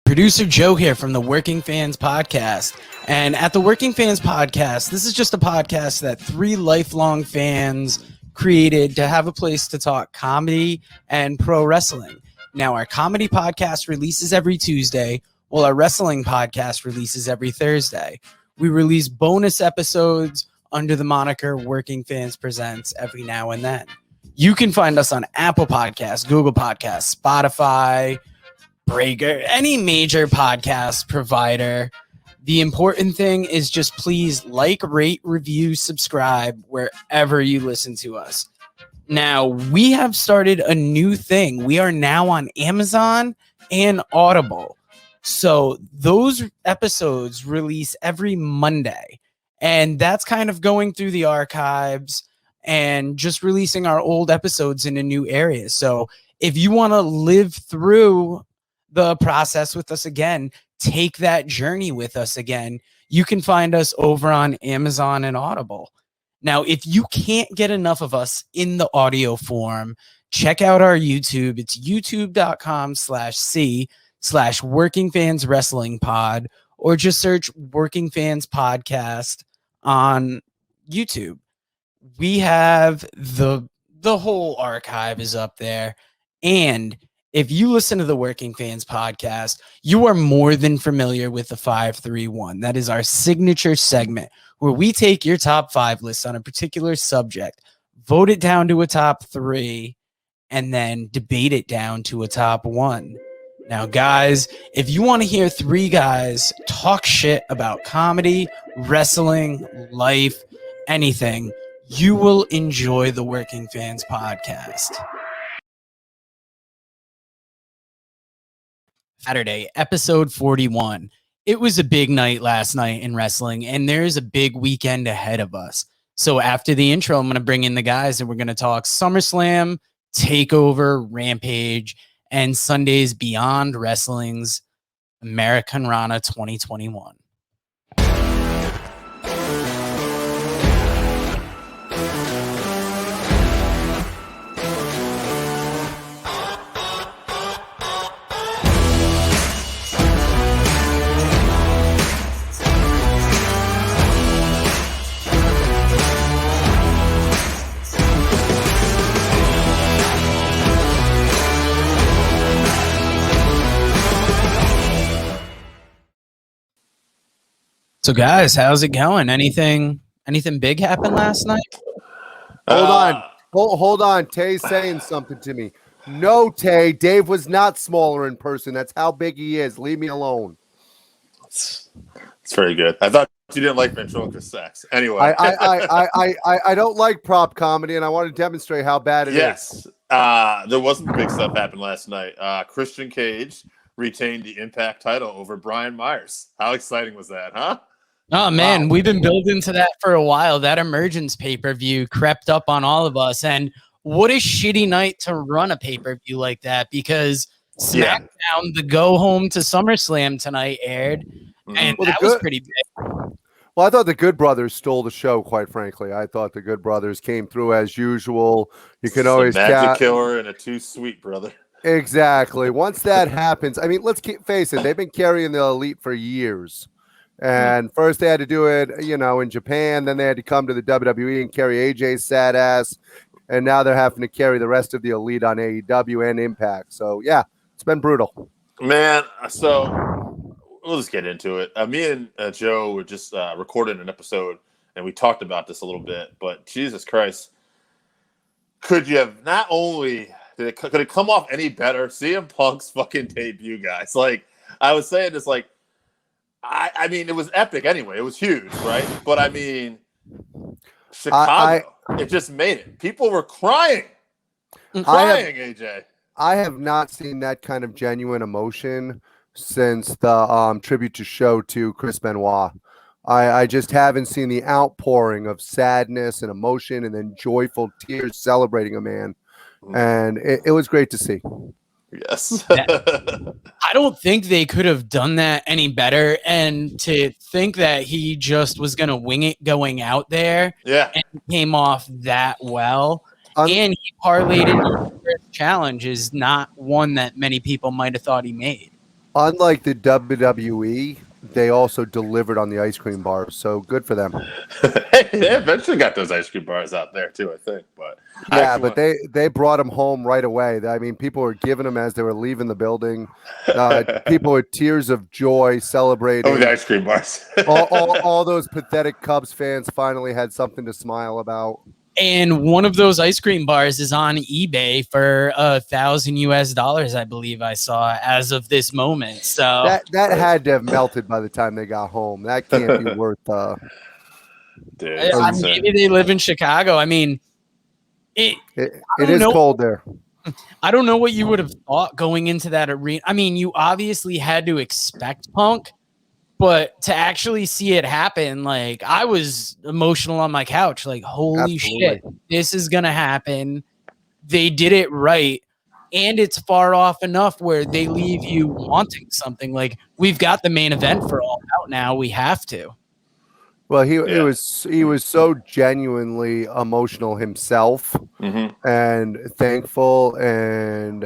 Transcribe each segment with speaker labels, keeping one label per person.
Speaker 1: Producer Joe here from the Working Fans Podcast. And at the Working Fans Podcast, this is just a podcast that three lifelong fans created to have a place to talk comedy and pro wrestling. Now, our comedy podcast releases every Tuesday, while our wrestling podcast releases every Thursday. We release bonus episodes under the moniker Working Fans Presents every now and then. You can find us on Apple Podcasts, Google Podcasts, Spotify, Breaker, any major podcast provider. The important thing is just please like, rate, review, subscribe wherever you listen to us. Now, we have started a new thing. We are now on Amazon and Audible. So those episodes release every Monday. And that's kind of going through the archives and just releasing our old episodes into new areas. So if you want to live through the process with us again, take that journey with us again, you can find us over on Amazon and Audible. Now, if you can't get enough of us in the audio form, check out our YouTube. It's youtube.com/C/Working Fans Wrestling Pod, or just search Working Fans Podcast on YouTube. We have the whole archive is up there. And if you listen to the Working Fans Podcast, you are more than familiar with the 531. That is our signature segment where we take your top 5 list on a particular subject, vote it down to a top 3, and then debate it down to a top 1. Now, guys, if you want to hear 3 guys talk shit about comedy, wrestling, life, anything, you will enjoy the Working Fans Podcast. Saturday, episode 41. It was a big night last night in wrestling, and there's a big weekend ahead of us. So after the intro, I'm going to bring in the guys, and we're going to talk SummerSlam, TakeOver, Rampage, and Sunday's Beyond Wrestling's Americanrana 2021. So, guys, how's it going? Anything big happened last night?
Speaker 2: Hold on. Tay's saying something to me. No, Tay, Dave was not smaller in person. That's how big he is. Leave me alone.
Speaker 3: It's very good. I thought you didn't like ventriloquist sex. Anyway,
Speaker 2: I don't like prop comedy, and I want to demonstrate how bad it is.
Speaker 3: Yes, there wasn't big stuff happened last night. Christian Cage retained the Impact title over Brian Myers. How exciting was that, huh?
Speaker 1: Oh, man, We've been building to that for a while. That Emergence pay-per-view crept up on all of us. And what a shitty night to run a pay-per-view like that, because SmackDown, the go-home to SummerSlam tonight aired, and that was pretty big.
Speaker 2: Well, I thought the Good Brothers stole the show, quite frankly. I thought the Good Brothers came through as usual. You can always
Speaker 3: Magic Killer and a Too Sweet Brother.
Speaker 2: Exactly. Once that happens, I mean, let's face it, they've been carrying the Elite for years. And first they had to do it, in Japan. Then they had to come to the WWE and carry AJ's sad ass. And now they're having to carry the rest of the Elite on AEW and Impact. So, yeah, it's been brutal.
Speaker 3: Man, so we'll just get into it. Me and Joe were just recording an episode, and we talked about this a little bit. But Jesus Christ, could you have not only could it come off any better? CM Punk's fucking debut, guys. Like, I was saying this, like, I mean, it was epic anyway. It was huge, right? But I mean, Chicago, it just made it. People were crying, AJ.
Speaker 2: I have not seen that kind of genuine emotion since the tribute to show to Chris Benoit. I just haven't seen the outpouring of sadness and emotion and then joyful tears celebrating a man. And it was great to see.
Speaker 3: Yes.
Speaker 1: I don't think they could have done that any better. And to think that he just was going to wing it going out there and came off that well. And he parlayed into the first challenge is not one that many people might have thought he made.
Speaker 2: unlike the WWE, they also delivered on the ice cream bars, so good for them.
Speaker 3: They eventually got those ice cream bars out there too, I think. But
Speaker 2: Yeah, but they brought them home right away. I mean, people were giving them as they were leaving the building. People with tears of joy celebrating.
Speaker 3: the ice cream bars.
Speaker 2: all those pathetic Cubs fans finally had something to smile about.
Speaker 1: And one of those ice cream bars is on eBay for $1,000 US, I believe I saw as of this moment. So
Speaker 2: that had to have melted by the time they got home. That can't be worth.
Speaker 3: Dude,
Speaker 1: maybe they live in Chicago. I mean, it
Speaker 2: is cold there.
Speaker 1: I don't know what you would have thought going into that arena. I mean, you obviously had to expect Punk, but to actually see it happen, like, I was emotional on my couch. Like, holy
Speaker 2: Absolutely.
Speaker 1: shit, this is going to happen. They did it right. And it's far off enough where they leave you wanting something. Like, we've got the main event for All Out now. We have to.
Speaker 2: Well, he was so genuinely emotional himself, and thankful, and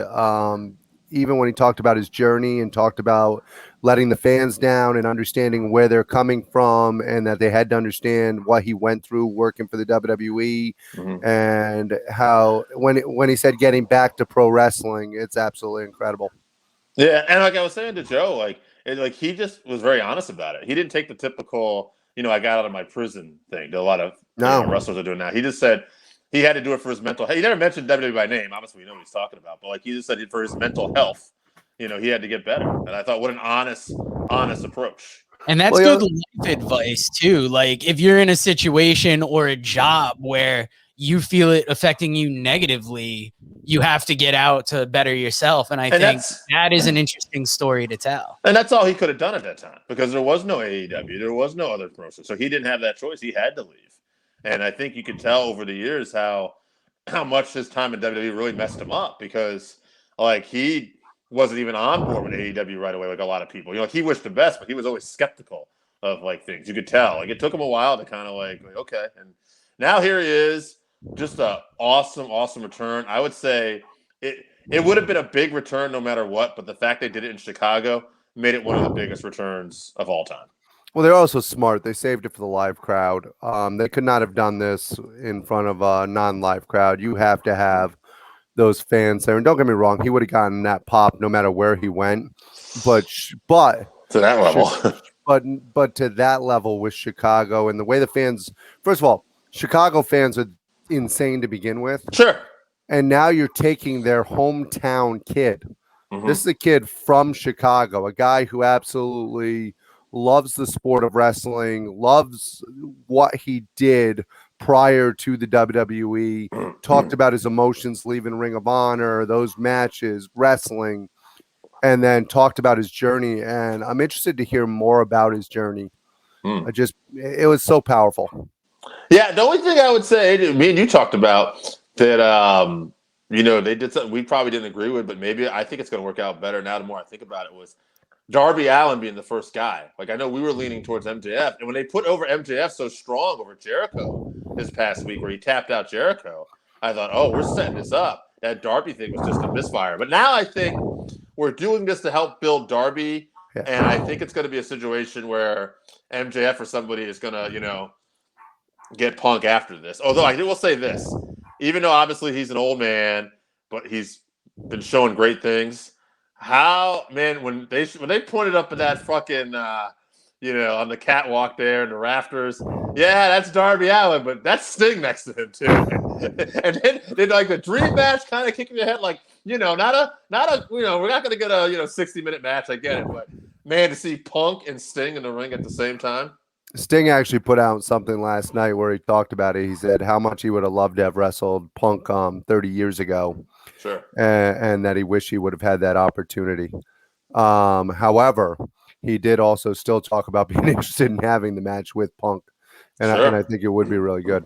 Speaker 2: even when he talked about his journey and talked about letting the fans down and understanding where they're coming from, and that they had to understand what he went through working for the WWE, and how when he said getting back to pro wrestling, it's absolutely incredible.
Speaker 3: Yeah, and like I was saying to Joe, he just was very honest about it. He didn't take the typical, I got out of my prison thing that a lot of wrestlers are doing now. He just said he had to do it for his mental health. He never mentioned WWE by name. Obviously, we know what he's talking about. But he just said for his mental health, he had to get better. And I thought, what an honest approach.
Speaker 1: And that's good life advice, too. Like, if you're in a situation or a job where you feel it affecting you negatively, you have to get out to better yourself. And I think that is an interesting story to tell.
Speaker 3: And that's all he could have done at that time, because there was no AEW. There was no other promotion. So he didn't have that choice. He had to leave. And I think you could tell over the years how much his time in WWE really messed him up, because he wasn't even on board with AEW right away, like a lot of people. He wished the best, but he was always skeptical of things. You could tell. It took him a while to kind of okay. And now here he is. Just an awesome return. I would say it would have been a big return no matter what, but the fact they did it in Chicago made it one of the biggest returns of all time.
Speaker 2: Well, they're also smart. They saved it for the live crowd. They could not have done this in front of a non-live crowd. You have to have those fans there. And don't get me wrong, he would have gotten that pop no matter where he went. But
Speaker 3: to that level.
Speaker 2: but to that level with Chicago and the way the fans, first of all, Chicago fans are insane to begin with.
Speaker 3: Sure.
Speaker 2: And now you're taking their hometown kid. This is a kid from Chicago, a guy who absolutely loves the sport of wrestling, loves what he did prior to the WWE, talked about his emotions leaving Ring of Honor, those matches, wrestling, and then talked about his journey. And I'm interested to hear more about his journey. It was so powerful.
Speaker 3: Yeah, the only thing I would say, me and you talked about that, they did something we probably didn't agree with, but maybe I think it's going to work out better now. The more I think about it, was Darby Allin being the first guy. I know we were leaning towards MJF, and when they put over MJF so strong over Jericho this past week, where he tapped out Jericho, I thought, oh, we're setting this up. That Darby thing was just a misfire. But now I think we're doing this to help build Darby, and I think it's going to be a situation where MJF or somebody is going to, get Punk after this. Although I will say this, even though obviously he's an old man, but he's been showing great things. When they pointed up at that fucking on the catwalk there in the rafters, yeah, that's Darby Allin, but that's Sting next to him too. And then the dream match, kind of kicking your head, not a we're not gonna get a 60-minute match. I get it, but man, to see Punk and Sting in the ring at the same time.
Speaker 2: Sting actually put out something last night where he talked about it. He said how much he would have loved to have wrestled Punk 30 years ago.
Speaker 3: Sure.
Speaker 2: And that he wished he would have had that opportunity. However, he did also still talk about being interested in having the match with Punk. And,
Speaker 3: sure.
Speaker 2: and I think it would be really good.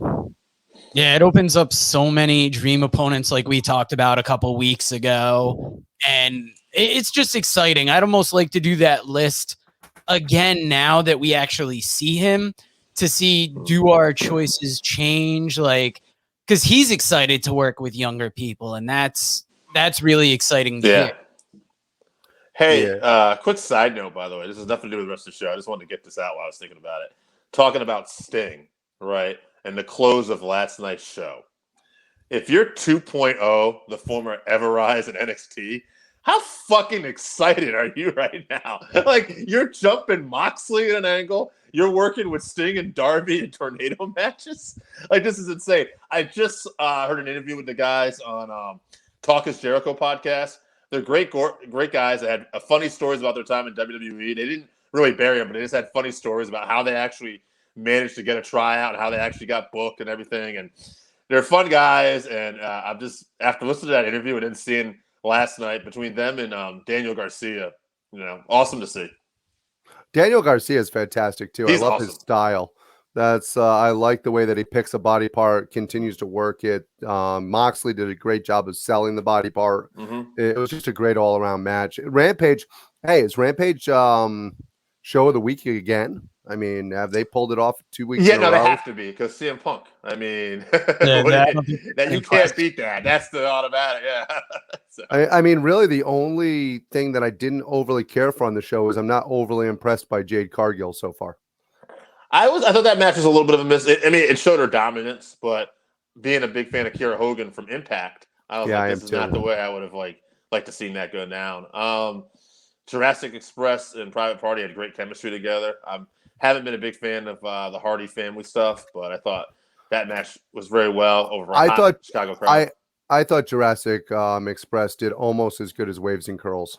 Speaker 1: Yeah, it opens up so many dream opponents like we talked about a couple weeks ago. And it's just exciting. I'd almost like to do that list again now that we actually see him, to see, do our choices change? Because he's excited to work with younger people, and that's really exciting to hear.
Speaker 3: Hey,
Speaker 2: Yeah.
Speaker 3: quick side note, by the way. This has nothing to do with the rest of the show. I just wanted to get this out while I was thinking about it. Talking about Sting, right? And the close of last night's show. If you're 2.0, the former Everrise in NXT, how fucking excited are you right now? Like, you're jumping Moxley at an angle. You're working with Sting and Darby in tornado matches. Like, this is insane. I just heard an interview with the guys on Talk is Jericho podcast. They're great guys that had funny stories about their time in WWE. They didn't really bury them, but they just had funny stories about how they actually managed to get a tryout and how they actually got booked and everything. And they're fun guys. And I'm just, after listening to that interview and then seeing last night between them and Daniel Garcia, awesome to see.
Speaker 2: Daniel Garcia is fantastic too.
Speaker 3: He's
Speaker 2: I love
Speaker 3: awesome.
Speaker 2: his style. That's I like the way that he picks a body part, continues to work it. Moxley did a great job of selling the body part.
Speaker 3: Mm-hmm.
Speaker 2: It was just a great all around match. Rampage, hey, is Rampage show of the week again? I mean, have they pulled it off 2 weeks?
Speaker 3: Yeah,
Speaker 2: in
Speaker 3: no,
Speaker 2: a
Speaker 3: they
Speaker 2: row?
Speaker 3: have to be because CM Punk. I mean,
Speaker 1: that
Speaker 3: you can't beat that. That's the automatic. Yeah. So.
Speaker 2: I mean, really, the only thing that I didn't overly care for on the show is I'm not overly impressed by Jade Cargill so far.
Speaker 3: I thought that match was a little bit of a miss. It showed her dominance, but being a big fan of Kiera Hogan from Impact, I was like, this is not the way I would have liked to see that go down. Jurassic Express and Private Party had great chemistry together. I haven't been a big fan of the Hardy family stuff, but I thought that match was very well over a Chicago crowd.
Speaker 2: I thought Jurassic Express did almost as good as Waves and Curls.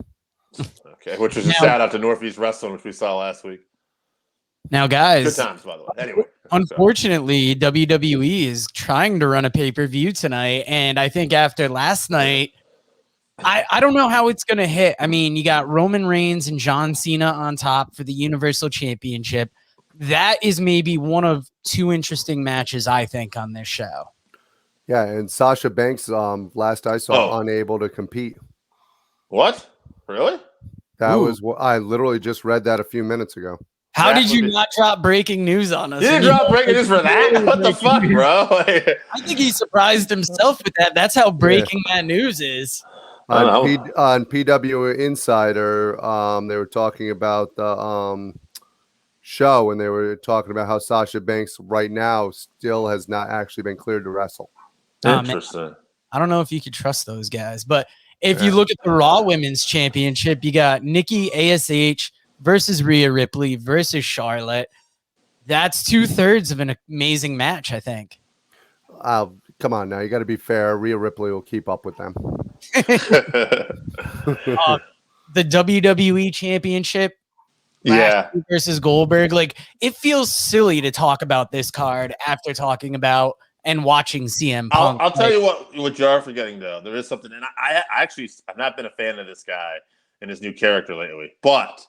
Speaker 3: Okay, which was a shout out to Northeast Wrestling, which we saw last week.
Speaker 1: Now, guys,
Speaker 3: good times, by the way. Anyway,
Speaker 1: unfortunately, WWE is trying to run a pay-per-view tonight, and I think after last night, I don't know how it's going to hit. I mean, you got Roman Reigns and John Cena on top for the Universal Championship. That is maybe one of two interesting matches, I think, on this show.
Speaker 2: Yeah, and Sasha Banks, last I saw, unable to compete.
Speaker 3: What? Really?
Speaker 2: That was what I literally just read that a few minutes ago.
Speaker 1: How did you not drop breaking news on us?
Speaker 3: You didn't drop breaking news for that? What the fuck, bro?
Speaker 1: I think he surprised himself with that. That's how breaking that news is.
Speaker 2: On PW Insider, they were talking about the show, and they were talking about how Sasha Banks right now still has not actually been cleared to wrestle.
Speaker 3: Interesting.
Speaker 1: I don't know if you could trust those guys, but if you look at the Raw Women's Championship, you got Nikki ASH versus Rhea Ripley versus Charlotte. That's 2/3 of an amazing match, I think.
Speaker 2: Come on now, you got to be fair. Rhea Ripley will keep up with them.
Speaker 1: The WWE Championship, Lashley versus Goldberg. Like, it feels silly to talk about this card after talking about and watching CM Punk.
Speaker 3: I'll tell you what you are forgetting, though. There is something, and I've not been a fan of this guy and his new character lately, but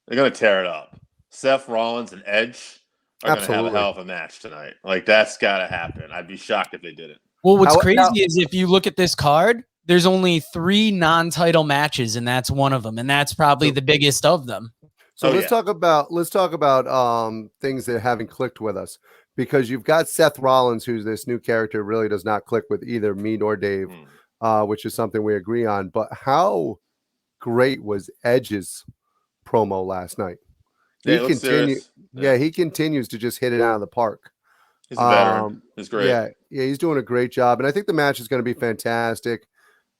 Speaker 3: they're going to tear it up. Seth Rollins and Edge are going to have a hell of a match tonight. Like, that's got to happen. I'd be shocked if they didn't.
Speaker 1: Well, what's crazy is if you look at this card, there's only 3 non-title matches, and that's one of them, and that's probably the biggest of them.
Speaker 2: So let's talk about things that haven't clicked with us, because you've got Seth Rollins, who's this new character, really does not click with either me nor Dave, which is something we agree on. But how great was Edge's promo last night? He continues to just hit it out of the park.
Speaker 3: He's a veteran. He's great.
Speaker 2: Yeah, he's doing a great job, and I think the match is going to be fantastic.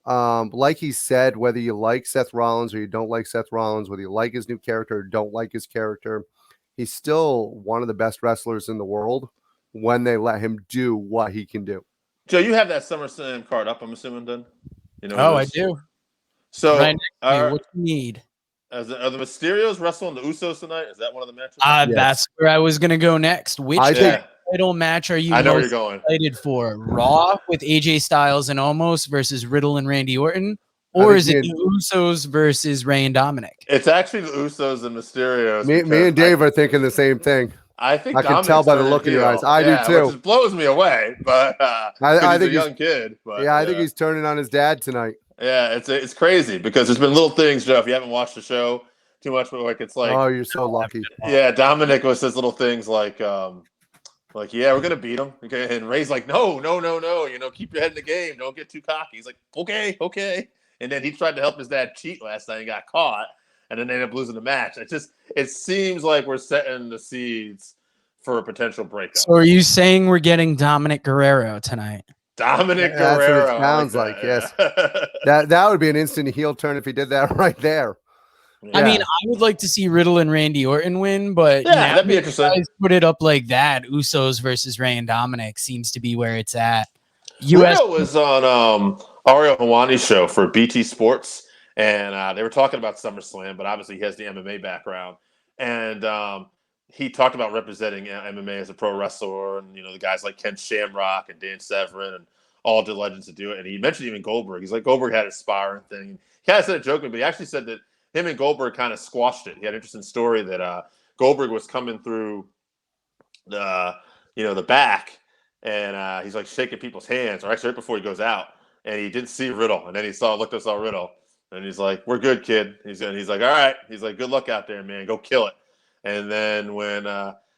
Speaker 2: Like he said, whether you like Seth Rollins or you don't like Seth Rollins, whether you like his new character or don't like his character, he's still one of the best wrestlers in the world when they let him do what he can do.
Speaker 3: Joe, you have that SummerSlam card up, I'm assuming, then?
Speaker 1: I do.
Speaker 3: So,
Speaker 1: right next to you, what you need?
Speaker 3: Are the Mysterios wrestling the Usos tonight? Is that one of the matches?
Speaker 1: Yes. That's where I was going to go next. Which title match are you most excited for? Raw with AJ Styles and Omos versus Riddle and Randy Orton? Or is it the Usos versus Rey and Dominic?
Speaker 3: It's actually the Usos and Mysterios.
Speaker 2: Me and Dave are thinking the same thing.
Speaker 3: I think
Speaker 2: I can tell by the look in your eyes. I do too.
Speaker 3: Which blows me away, but I think he's a young kid. But,
Speaker 2: I think he's turning on his dad tonight.
Speaker 3: Yeah, it's crazy because there's been little things, Joe. If you haven't watched the show too much, but it's like,
Speaker 2: oh, you're so lucky.
Speaker 3: Yeah, Dominic was says little things like, yeah, we're gonna beat him. Okay, and Ray's like, no. Keep your head in the game. Don't get too cocky. He's like, okay. and then he tried to help his dad cheat last night and got caught, and then they ended up losing the match. It seems like we're setting the seeds for a potential breakup.
Speaker 1: So are you saying we're getting Dominic Guerrero tonight?
Speaker 3: Dominic
Speaker 2: That's
Speaker 3: Guerrero.
Speaker 2: what it sounds like. Yes, that would be an instant heel turn if he did that right there.
Speaker 1: Yeah. I mean, I would like to see Riddle and Randy Orton win, but
Speaker 3: yeah, that'd be interesting.
Speaker 1: Guys put it up like that. Usos versus Rey and Dominic seems to be where it's at.
Speaker 3: Riddle was on Ariel Helwani's show for BT Sports, and they were talking about SummerSlam, but obviously he has the MMA background, and he talked about representing MMA as a pro wrestler, and the guys like Ken Shamrock and Dan Severn and all the legends to do it. And he mentioned even Goldberg. He's like, Goldberg had a sparring thing. He kind of said it jokingly, but he actually said that him and Goldberg kind of squashed it. He had an interesting story that Goldberg was coming through the back, and he's like shaking people's hands, or actually right before he goes out, and he didn't see Riddle, and then he saw Riddle, and he's like, "We're good, kid." He's like, "All right." He's like, "Good luck out there, man. Go kill it." And then when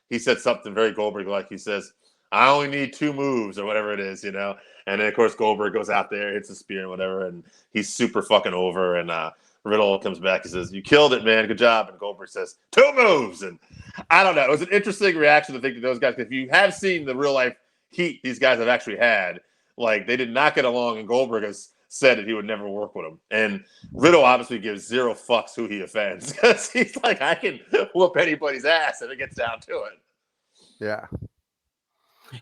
Speaker 3: he said something very Goldberg like, he says, "I only need 2 moves," or whatever it is, And then of course Goldberg goes out there, hits a spear and whatever, and he's super fucking over, and Riddle comes back. He says, "You killed it, man. Good job." And Goldberg says, 2 moves. And I don't know. It was an interesting reaction to think that those guys, if you have seen the real life heat these guys have actually had, like they did not get along, and Goldberg has said that he would never work with him. And Riddle obviously gives 0 fucks who he offends, because he's like, I can whoop anybody's ass if it gets down to it.
Speaker 2: Yeah.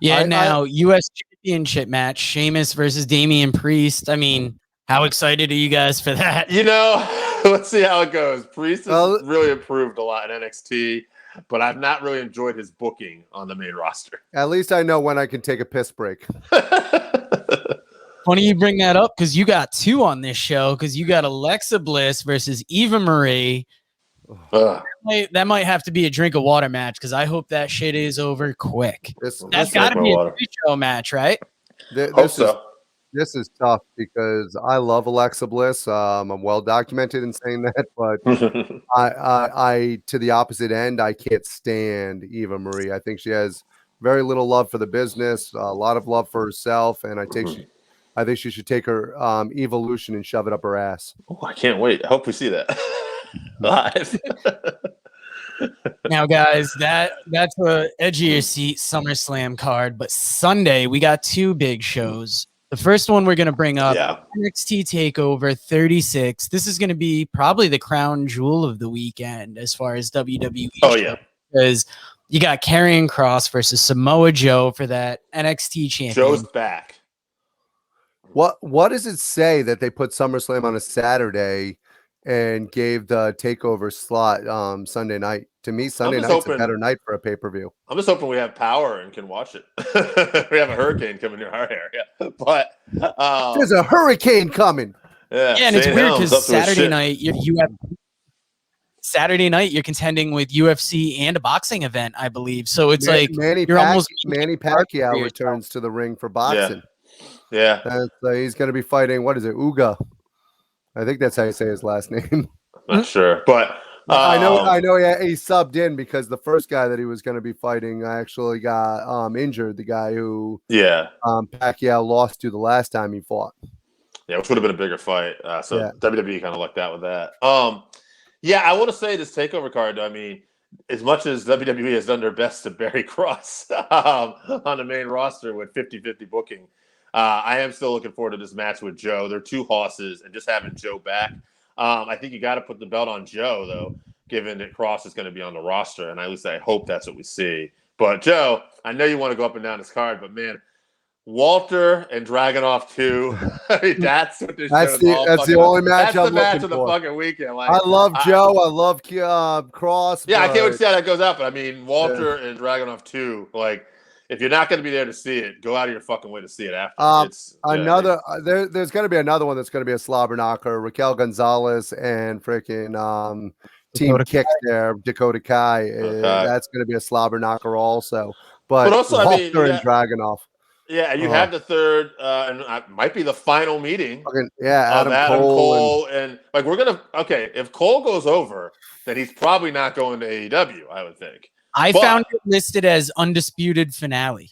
Speaker 1: Yeah. U.S. Championship match, Sheamus versus Damian Priest. I mean, how excited are you guys for that?
Speaker 3: Let's see how it goes. Priest has really improved a lot in NXT, but I've not really enjoyed his booking on the main roster.
Speaker 2: At least I know when I can take a piss break.
Speaker 1: Funny you bring that up, because you got 2 on this show, because you got Alexa Bliss versus Eva Marie. That might have to be a drink of water match, because I hope that shit is over quick. That's got to be a pre-show match, right?
Speaker 2: This is tough because I love Alexa Bliss. I'm well documented in saying that, but I to the opposite end, I can't stand Eva Marie. I think she has very little love for the business, a lot of love for herself, and I think she should take her evolution and shove it up her ass.
Speaker 3: Oh, I can't wait. I hope we see that live.
Speaker 1: Now, guys, that's a edge of your seat SummerSlam card, but Sunday we got 2 big shows. The first one we're going to bring up, NXT TakeOver 36. This is going to be probably the crown jewel of the weekend as far as WWE.
Speaker 3: Oh, yeah.
Speaker 1: Because you got Karrion Kross versus Samoa Joe for that NXT champion.
Speaker 3: Joe's back.
Speaker 2: What does it say that they put SummerSlam on a Saturday and gave the TakeOver slot Sunday night? To me, Sunday night's a better night for a pay-per-view. I'm
Speaker 3: just hoping we have power and can watch it. We have a hurricane coming near our area, but
Speaker 2: there's a hurricane coming.
Speaker 1: Yeah, and it's weird because Saturday night you're contending with UFC and a boxing event, I believe. So it's
Speaker 2: Manny Pacquiao returns to the ring for boxing.
Speaker 3: Yeah.
Speaker 2: He's going to be fighting. What is it, Uga? I think that's how you say his last name.
Speaker 3: I'm not sure, but.
Speaker 2: I know. He subbed in because the first guy that he was going to be fighting actually got injured. The guy who Pacquiao lost to the last time he fought.
Speaker 3: Yeah, which would have been a bigger fight. WWE kind of lucked out with that. I want to say this TakeOver card. I mean, as much as WWE has done their best to bury Kross on the main roster with 50-50 booking, I am still looking forward to this match with Joe. They're 2 horses, and just having Joe back. I think you got to put the belt on Joe, though, given that Kross is going to be on the roster, and at least I hope that's what we see. But, Joe, I know you want to go up and down this card, but, man, Walter and Dragunov 2, I mean, that's what this show's all
Speaker 2: That's the only match I'm looking for.
Speaker 3: That's the match of the fucking weekend.
Speaker 2: I love Joe. I love Kross.
Speaker 3: Yeah, I can't wait to see how that goes out, but, I mean, Walter and Dragunov 2, like, if you're not going to be there to see it, go out of your fucking way to see it after.
Speaker 2: There's going to be another one that's going to be a slobber knocker. Raquel Gonzalez and freaking Team Kick there, Dakota Kai. That's going to be a slobber knocker also. But also, Walter and Dragunov.
Speaker 3: Yeah, and you have the third, and might be the final meeting.
Speaker 2: Adam
Speaker 3: Cole and like if Cole goes over, then he's probably not going to AEW, I would think.
Speaker 1: I found it listed as undisputed finale.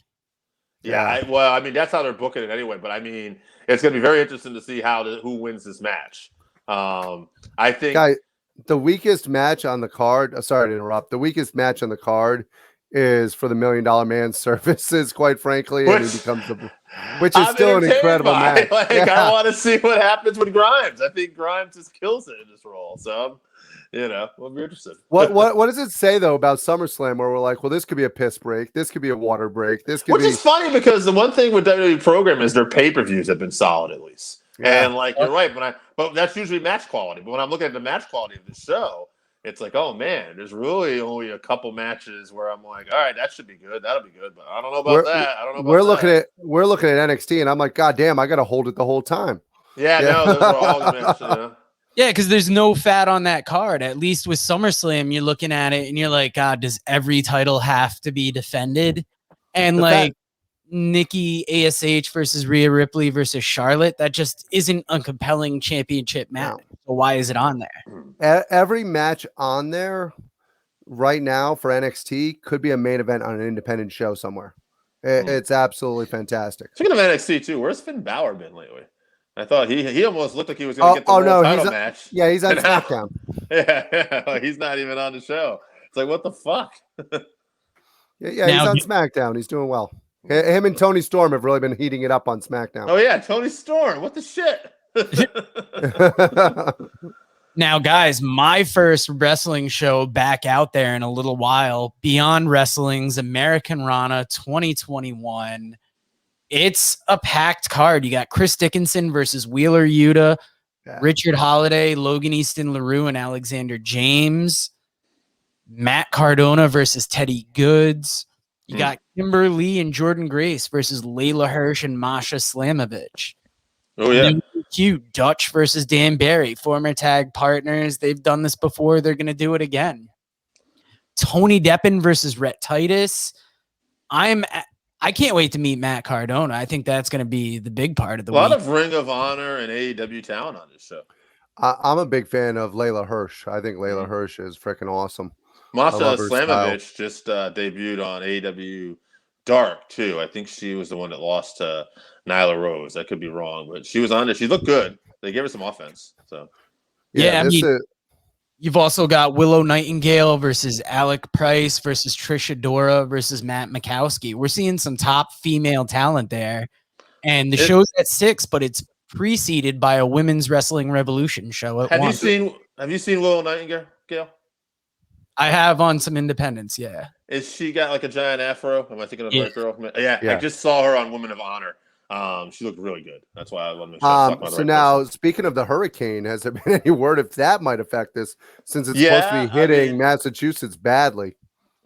Speaker 3: Yeah. Well, I mean, that's how they're booking it anyway. But I mean, it's going to be very interesting to see who wins this match. I think.
Speaker 2: Guy, the weakest match on the card. Sorry to interrupt. The weakest match on the card is for the $1 Million Man services. Quite frankly, and he becomes which is still an incredible match.
Speaker 3: I want to see what happens with Grimes. I think Grimes just kills it in this role. So, we'll be interested.
Speaker 2: What does it say though about SummerSlam where we're like, well, this could be a piss break, this could be a water break, this could
Speaker 3: Which is funny because the one thing with WWE program is their pay-per-views have been solid at least. Yeah. And you're right, but that's usually match quality. But when I'm looking at the match quality of the show, it's like, oh man, there's really only a couple matches where I'm like, all right, that should be good, that'll be good, but I don't know about that. I don't know about
Speaker 2: we're looking at NXT, and I'm like, God damn, I got to hold it the whole time.
Speaker 3: Yeah, no, those are all the matches.
Speaker 1: Yeah, because there's no fat on that card. At least with SummerSlam, you're looking at it and you're like, God, does every title have to be defended? And Nikki ASH versus Rhea Ripley versus Charlotte, that just isn't a compelling championship match. No. So why is it on there?
Speaker 2: Every match on there right now for NXT could be a main event on an independent show somewhere. It's absolutely fantastic.
Speaker 3: Speaking of NXT too, where's Finn Balor been lately? I thought he almost looked like he was going to get the world title match.
Speaker 2: Yeah, he's on SmackDown.
Speaker 3: Yeah, he's not even on the show. It's like, what the fuck?
Speaker 2: Yeah, he's on SmackDown. He's doing well. Him and Tony Storm have really been heating it up on SmackDown.
Speaker 3: Oh, yeah, Tony Storm. What the shit?
Speaker 1: Now, guys, my first wrestling show back out there in a little while, Beyond Wrestling's Americanrana 2021. It's a packed card. You got Chris Dickinson versus Wheeler Yuta, Richard Holiday, Logan Easton LaRue, and Alexander James. Matt Cardona versus Teddy Goods. You got Kimberly and Jordan Grace versus Layla Hirsch and Masha Slamovich.
Speaker 3: Oh, yeah.
Speaker 1: Cute Dutch versus Dan Barry, former tag partners. They've done this before. They're going to do it again. Tony Deppen versus Rhett Titus. I can't wait to meet Matt Cardona. I think that's going to be the big part of the week.
Speaker 3: A lot of Ring of Honor and AEW talent on this show.
Speaker 2: I'm a big fan of Layla Hirsch. I think Layla Hirsch is freaking awesome.
Speaker 3: Masha Slamovich just debuted on AEW Dark, too. I think she was the one that lost to Nyla Rose. I could be wrong, but she was on there. She looked good. They gave her some offense. So,
Speaker 1: yeah, you've also got Willow Nightingale versus Alec Price versus Trisha Dora versus Matt Mikowski. We're seeing some top female talent there. And the show's at 6, but it's preceded by a Women's Wrestling Revolution show at 1.
Speaker 3: Have you seen Willow Nightingale?
Speaker 1: I have on some independents, yeah.
Speaker 3: Is she got like a giant afro? Am I thinking of the right girl? Yeah, I just saw her on Women of Honor. She looked really good. That's why I love her.
Speaker 2: So now, speaking of the hurricane, has there been any word if that might affect this, since it's supposed to be hitting Massachusetts badly?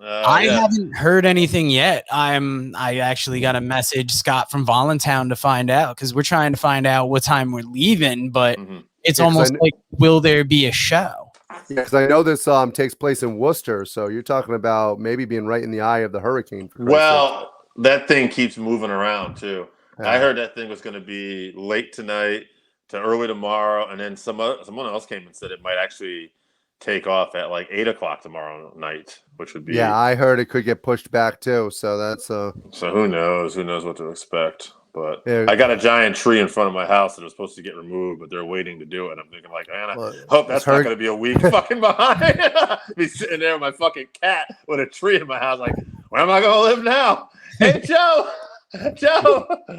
Speaker 1: I haven't heard anything yet. I actually got a message, Scott from Voluntown, to find out, because we're trying to find out what time we're leaving, but it's almost like, will there be a show?
Speaker 2: Yeah, because I know this takes place in Worcester, so you're talking about maybe being right in the eye of the hurricane.
Speaker 3: Well, that thing keeps moving around too. I heard that thing was going to be late tonight to early tomorrow, and then someone else came and said it might actually take off at like 8:00 tomorrow night, which would be.
Speaker 2: Yeah, I heard it could get pushed back too. So that's
Speaker 3: So who knows? Who knows what to expect? But I got a giant tree in front of my house that was supposed to get removed, but they're waiting to do it. I'm thinking like, man, I hope that's not going to be a week fucking behind. Be sitting there with my fucking cat with a tree in my house, like, where am I going to live now? Hey, Joe,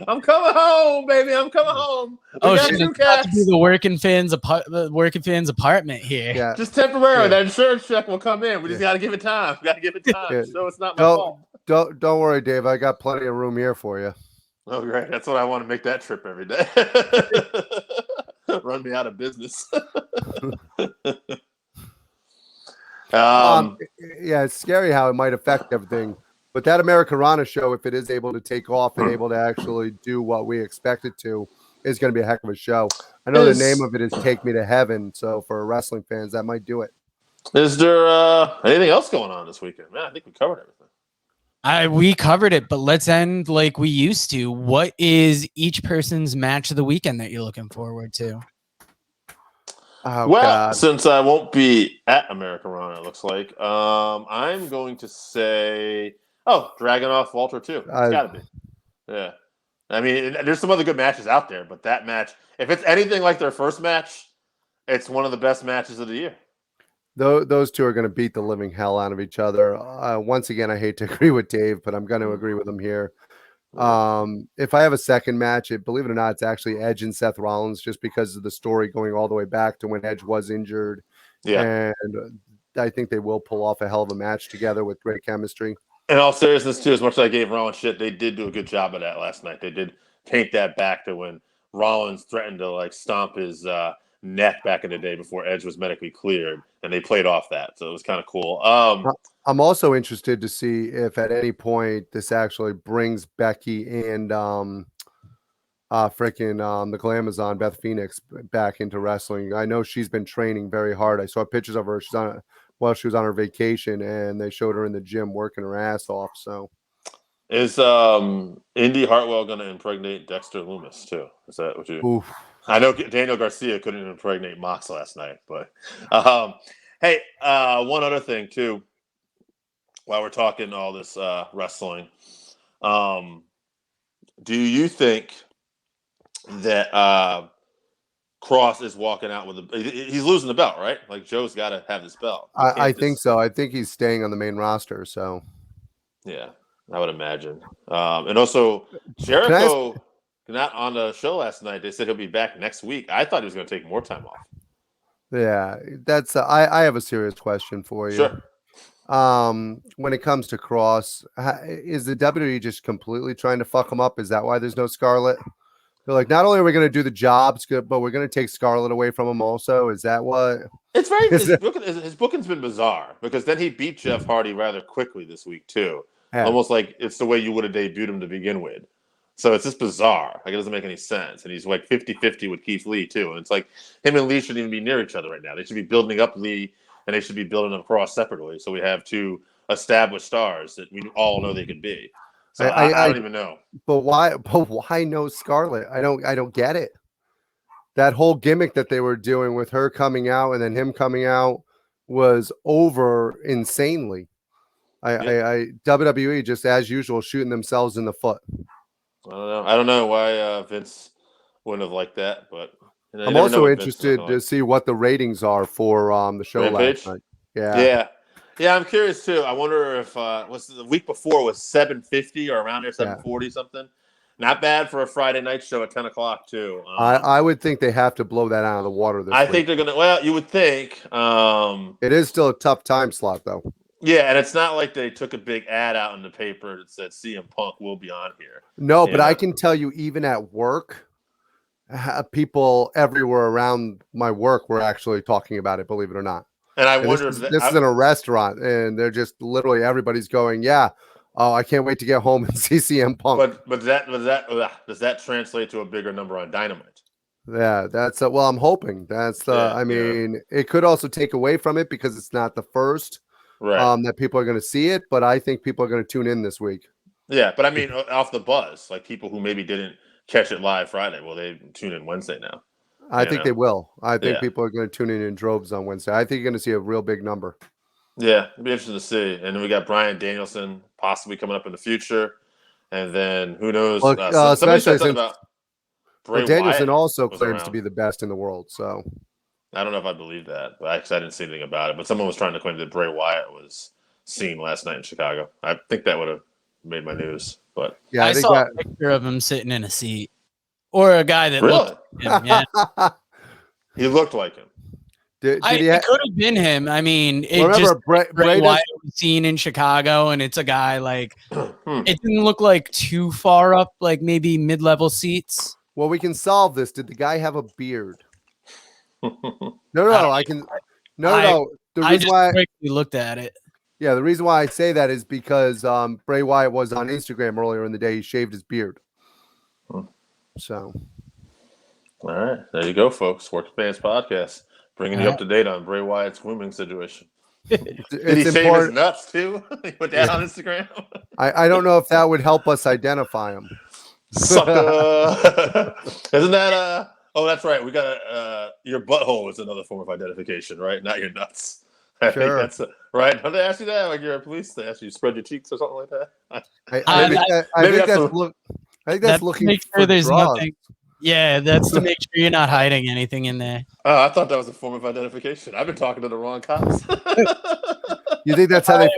Speaker 3: I'm coming home, baby. I'm coming home.
Speaker 1: Shit, it's the working fans apartment here.
Speaker 2: Yeah.
Speaker 3: Just temporarily. That insurance check will come in. We just got to give it time. So it's not my fault.
Speaker 2: Don't worry, Dave. I got plenty of room here for you.
Speaker 3: Oh, great. That's what I want to make that trip every day. Run me out of business.
Speaker 2: Yeah, it's scary how it might affect everything. But that Americanrana show, if it is able to take off and able to actually do what we expect it to, is going to be a heck of a show. I know the name of it is Take Me to Heaven. So for wrestling fans, that might do it.
Speaker 3: Is there anything else going on this weekend? Man, I think we covered everything.
Speaker 1: We covered it, but let's end like we used to. What is each person's match of the weekend that you're looking forward to?
Speaker 3: Since I won't be at Americanrana, it looks like, I'm going to say, Dragunov Walter 2. It's got to be. Yeah. I mean, there's some other good matches out there, but that match, if it's anything like their first match, it's one of the best matches of the year.
Speaker 2: Those two are going to beat the living hell out of each other. Once again, I hate to agree with Dave, but I'm going to agree with him here. If I have a second match, believe it or not, it's actually Edge and Seth Rollins, just because of the story going all the way back to when Edge was injured.
Speaker 3: Yeah.
Speaker 2: And I think they will pull off a hell of a match together with great chemistry.
Speaker 3: In all seriousness, too, as much as I gave Rollins shit, they did do a good job of that last night. They did paint that back to when Rollins threatened to like stomp his neck back in the day before Edge was medically cleared, and they played off that. So it was kind of cool.
Speaker 2: I'm also interested to see if at any point this actually brings Becky and the Glamazon Beth Phoenix back into wrestling. I know she's been training very hard. I saw pictures of her. She was on her vacation, and they showed her in the gym working her ass off. So
Speaker 3: is Indy Hartwell going to impregnate Dexter Lumis too? Is that what you?
Speaker 2: Oof.
Speaker 3: I know Daniel Garcia couldn't impregnate Mox last night, but hey, one other thing too. While we're talking all this wrestling, do you think that Cross is walking out with he's losing the belt, right? Like Joe's got to have this belt.
Speaker 2: I think so. I think he's staying on the main roster. So
Speaker 3: yeah, I would imagine. And also Jericho not on the show last night. They said he'll be back next week. I thought he was going to take more time off.
Speaker 2: Yeah, that's I have a serious question for you.
Speaker 3: Sure.
Speaker 2: When it comes to Cross, is the WWE just completely trying to fuck him up? Is that why there's no Scarlett? They're like, not only are we going to do the jobs good, but we're going to take Scarlett away from him also. Is that what?
Speaker 3: It's very his booking's been bizarre because then he beat Jeff Hardy rather quickly this week too. Yeah. Almost like it's the way you would have debuted him to begin with. So it's just bizarre. Like it doesn't make any sense. And he's like 50-50 with Keith Lee too. And it's like him and Lee shouldn't even be near each other right now. They should be building up Lee and they should be building up Cross separately. So we have two established stars that we all know they could be. So I don't even know.
Speaker 2: But why no Scarlett? I don't get it. That whole gimmick that they were doing with her coming out and then him coming out was over insanely. WWE just as usual shooting themselves in the foot.
Speaker 3: I don't know why Vince wouldn't have liked that, but
Speaker 2: I'm also interested to see what the ratings are for the show
Speaker 3: Rampage?
Speaker 2: last night.
Speaker 3: Yeah, I'm curious too. I wonder if was the week before was 750 or around there, 740 something. Not bad for a Friday night show at 10 o'clock too.
Speaker 2: I would think they have to blow that out of the water this week.
Speaker 3: Think they're gonna. Well, you would think.
Speaker 2: It is still a tough time slot though.
Speaker 3: Yeah, and it's not like they took a big ad out in the paper that said CM Punk will be on here.
Speaker 2: No, but I can tell you, even at work, people everywhere around my work were actually talking about it. Believe it or not.
Speaker 3: And I wonder
Speaker 2: if this is in a restaurant, and they're just literally everybody's going, yeah. Oh, I can't wait to get home and see CM Punk.
Speaker 3: But does that translate to a bigger number on Dynamite?
Speaker 2: Yeah, that's well. I'm hoping that's the. I mean, it could also take away from it because it's not the first that people are going to see it. But I think people are going to tune in this week.
Speaker 3: Yeah, but I mean, off the buzz, like people who maybe didn't catch it live Friday, well, they tune in Wednesday now.
Speaker 2: I think they will. I think people are going to tune in droves on Wednesday. I think you're going to see a real big number.
Speaker 3: Yeah, it'll be interesting to see. And then we got Bryan Danielson possibly coming up in the future. And then who knows?
Speaker 2: Well, especially since
Speaker 3: about Bray
Speaker 2: Danielson
Speaker 3: Wyatt
Speaker 2: also claims to be the best in the world. So
Speaker 3: I don't know if I believe that, but I didn't see anything about it. But someone was trying to claim that Bray Wyatt was seen last night in Chicago. I think that would have made my news. But
Speaker 1: yeah, I saw a picture of him sitting in a seat, or a guy that looked like him. Yeah.
Speaker 3: He looked like him.
Speaker 1: It could have been him. I mean, Bray Wyatt was seen in Chicago, and it's a guy like it didn't look like too far up, like maybe mid-level seats.
Speaker 2: Well, we can solve this. Did the guy have a beard? No. I can. No. The reason why
Speaker 1: quickly looked at it.
Speaker 2: Yeah, the reason why I say that is because Bray Wyatt was on Instagram earlier in the day. He shaved his beard. So,
Speaker 3: all right, there you go, folks. Work Fans Podcast. Bringing you up to date on Bray Wyatt's grooming situation. Did he shave his nuts too? He put that on Instagram.
Speaker 2: I don't know if that would help us identify him.
Speaker 3: Sucker. Isn't that oh, that's right. We got your butthole is another form of identification, right? Not your nuts. I think that's right. Don't they ask you that? Like you're a police, they ask you to spread your cheeks or something like that.
Speaker 2: I think that's
Speaker 1: to
Speaker 2: looking
Speaker 1: make
Speaker 2: for
Speaker 1: sure there's
Speaker 2: drugs.
Speaker 1: nothing. Yeah, that's to make sure you're not hiding anything in there.
Speaker 3: Oh, I thought that was a form of identification. I've been talking to the wrong cops.
Speaker 2: You think that's how they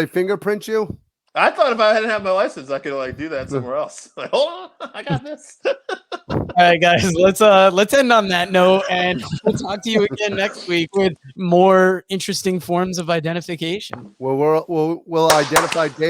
Speaker 2: fingerprint you?
Speaker 3: I thought if I hadn't had my license, I could like do that somewhere else. Like, hold on, I got this.
Speaker 1: All right, guys, let's end on that note, and we'll talk to you again next week with more interesting forms of identification.
Speaker 2: Well, we'll identify Dave.